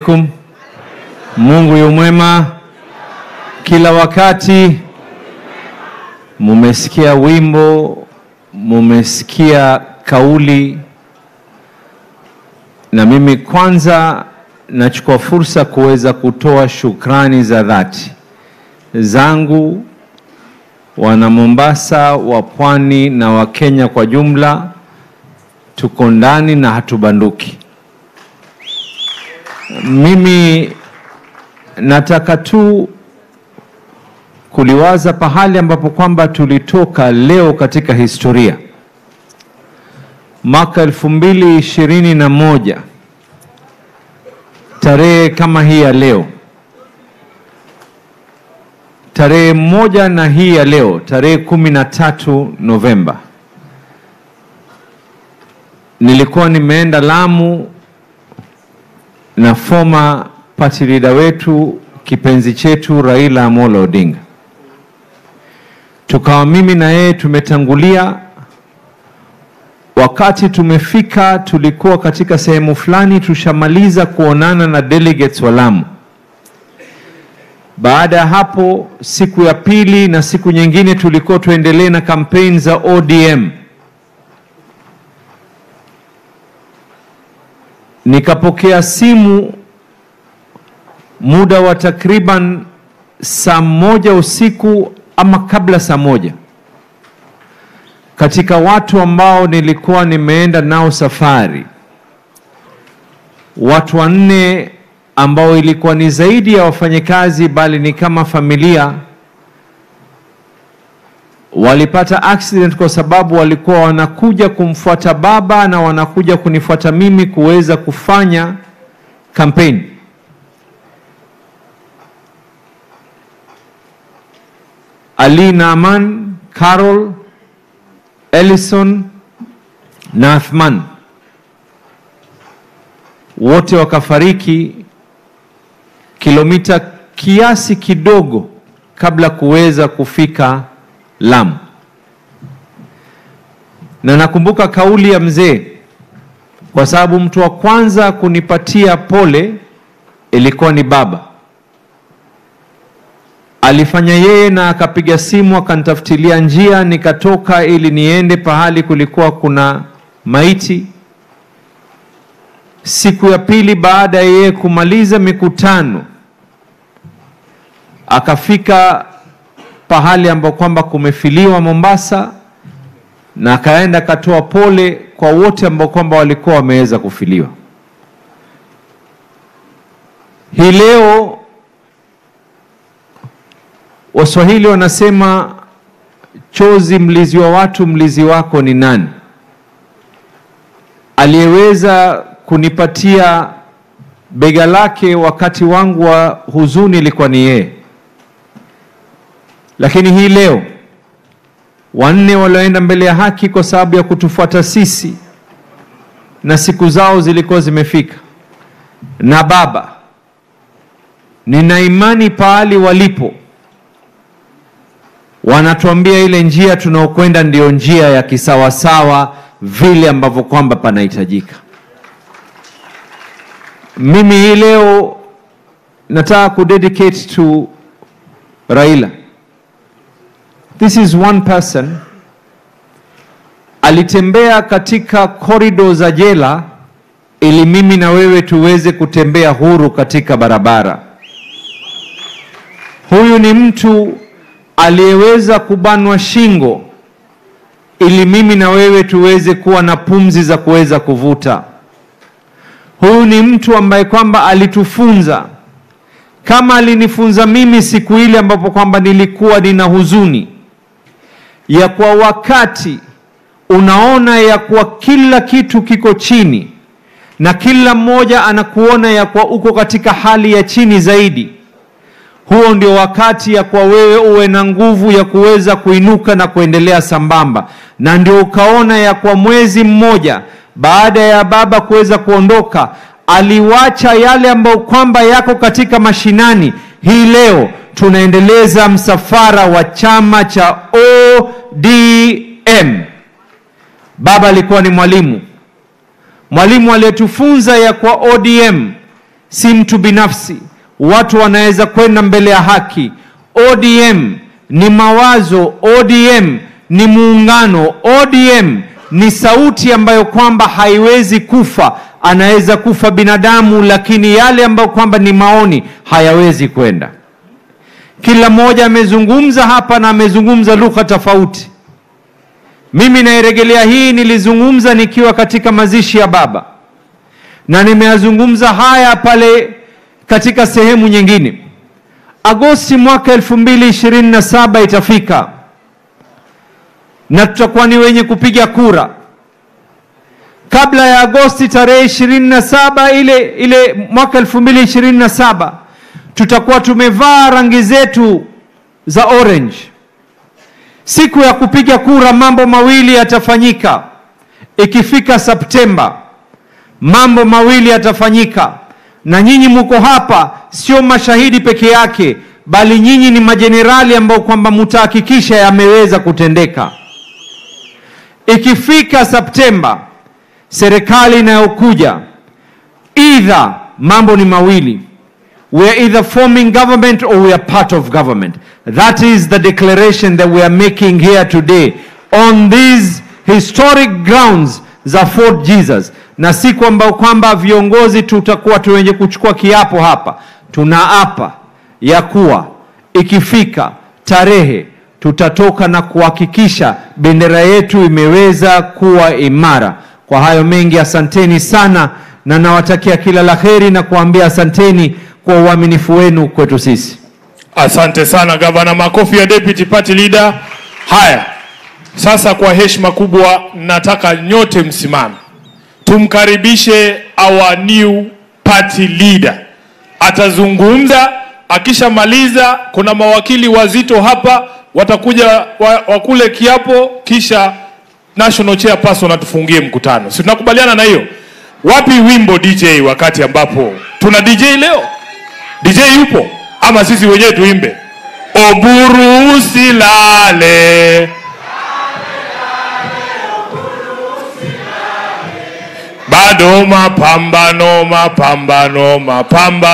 alaikum. Mungu yu mwema kila wakati. Mumesikia wimbo, mumesikia kauli, na mimi kwanza nachukua fursa kuweza kutoa shukrani za dhati zangu wana Mombasa, wa Pwani na wa Kenya kwa jumla. Tuko ndani na hatubanduki. Mimi nataka tu kuliwaza pahali ambapo kwamba tulitoka leo katika historia. Mwaka 2021 tarehe kama hii ya leo, tarehe moja na hii ya leo, tarehe 13 Novemba, nilikuwa nimeenda Lamu na former party leader wetu, kipenzi chetu Raila Amolo Odinga. Tukawa mimi na yeye tumetangulia. Wakati tumefika, tulikuwa katika sehemu fulani, tushamaliza kuonana na delegates wa Lamu. Baada ya hapo, siku ya pili na siku nyingine tulikuwa tuendelee na kampeni za ODM. Nikapokea simu muda wa takriban saa 1 usiku ama kabla saa 1, katika watu ambao nilikuwa nimeenda nao safari, watu 4 ambao ilikuwa ni zaidi ya wafanyakazi bali ni kama familia, walipata accident kwa sababu walikuwa wanakuja kumfuata baba na wanakuja kunifuata mimi kuweza kufanya campaign. Ali Naaman, Carol, Ellison na Athman, wote wakafariki kilomita kiasi kidogo kabla kuweza kufika Lamu. Na nakumbuka kauli ya mzee, kwa sababu mtu wa kwanza kunipatia pole ilikuwa ni baba. Alifanya yeye na akapiga simu akanitafutilia njia, nikatoka ili niende pahali kulikuwa kuna maiti. Siku ya pili baada yeye kumaliza mikutano, akafika pahali ambapo kwamba kumefiliwa Mombasa, na akaenda katoa pole kwa wote ambao kwamba walikuwa wameweza kufiliwa. Hii leo Waswahili wanasema chozi mlizi wa watu, mlizi wako ni nani? Aliyeweza kunipatia bega lake wakati wangu wa huzuni ilikuwa ni yeye. Lakini hii leo 4 walioenda mbele ya haki kwa sababu ya kutufuata sisi, na siku zao zilikuwa zimefika, na baba, nina imani pahali walipo wanatuambia ile njia tunaokwenda ndio njia ya kisawasawa vile ambavyo kwamba panahitajika. Mimi hii leo nataka kudedicate to Raila. This is one person alitembea katika corridor za jela ili mimi na wewe tuweze kutembea huru katika barabara. Huyu ni mtu aliyeweza kubanwa shingo ili mimi na wewe tuweze kuwa na pumzi za kuweza kuvuta. Huyu ni mtu ambaye kwamba alitufunza, kama alinifunza mimi siku ile ambapo kwamba nilikuwa nina huzuni, ya kwa wakati unaona ya kwa kila kitu kiko chini na kila mmoja anakuona ya kwa uko katika hali ya chini zaidi, huo ndio wakati ya kwa wewe uwe na nguvu ya kuweza kuinuka na kuendelea sambamba. Na ndio ukaona ya kwa mwezi mmoja baada ya baba kuweza kuondoka, aliwacha yale ambayo kwamba yako katika mashinani. Hii leo tunaendeleza msafara wa chama cha ODM. Baba alikuwa ni mwalimu aliyetufunza ya kwa ODM si mtu binafsi. Watu wanaweza kwenda mbele ya haki. ODM ni mawazo, ODM ni muungano, ODM ni sauti ambayo kwamba haiwezi kufa. Anaweza kufa binadamu, lakini yale ambayo kwamba ni maoni hayawezi kwenda. Kila mmoja amezungumza hapa na amezungumza lugha tofauti. Mimi nairejelea hii nilizungumza nikiwa katika mazishi ya baba, na nimeyazungumza haya pale katika sehemu nyingine. Agosti mwaka 2027 itafika na tutakuwa ni wenye kupiga kura. Kabla ya Agosti tarehe 27 ile mwaka 2027 tutakuwa tumevaa rangi zetu za orange. Siku ya kupiga kura mambo mawili yatafanyika. Ikifika Septemba mambo mawili yatafanyika, na nyinyi mko hapa sio mashahidi peke yake, bali nyinyi ni majenerali ambao kwamba mtahakikisha yameweza kutendeka. Ikifika Septemba, serikali inayokuja, either mambo ni mawili. We are either forming government or we are part of government. That is the declaration that we are making here today on these historic grounds za Fort Jesus. Na siku ambao kwamba viongozi tutakuwa tuwenye kuchukua kiapo hapa, tunaapa ya kuwa ikifika tarehe tutatoka na kuhakikisha bendera yetu imeweza kuwa imara. Kwa hayo mengi, asanteni sana, na nawatakia kila laheri na kuambia asanteni kwa uaminifu wenu kwetu sisi. Asante sana Gavana. Makofi ya Deputy Party Leader. Haya, sasa kwa heshima kubwa nataka nyote msimame. Tumkaribishe our new party leader. Atazungumza, akishamaliza kuna mawakili wazito hapa watakuja wakule kiapo, kisha national chairperson atufungie mkutano. Si tunakubaliana na hiyo? Wapi wimbo DJ wakati ambapo tuna DJ leo? DJ yupo ama sisi wenyewe tuimbe? Oburu usilale, bado mapambano, mapambano, mapambano.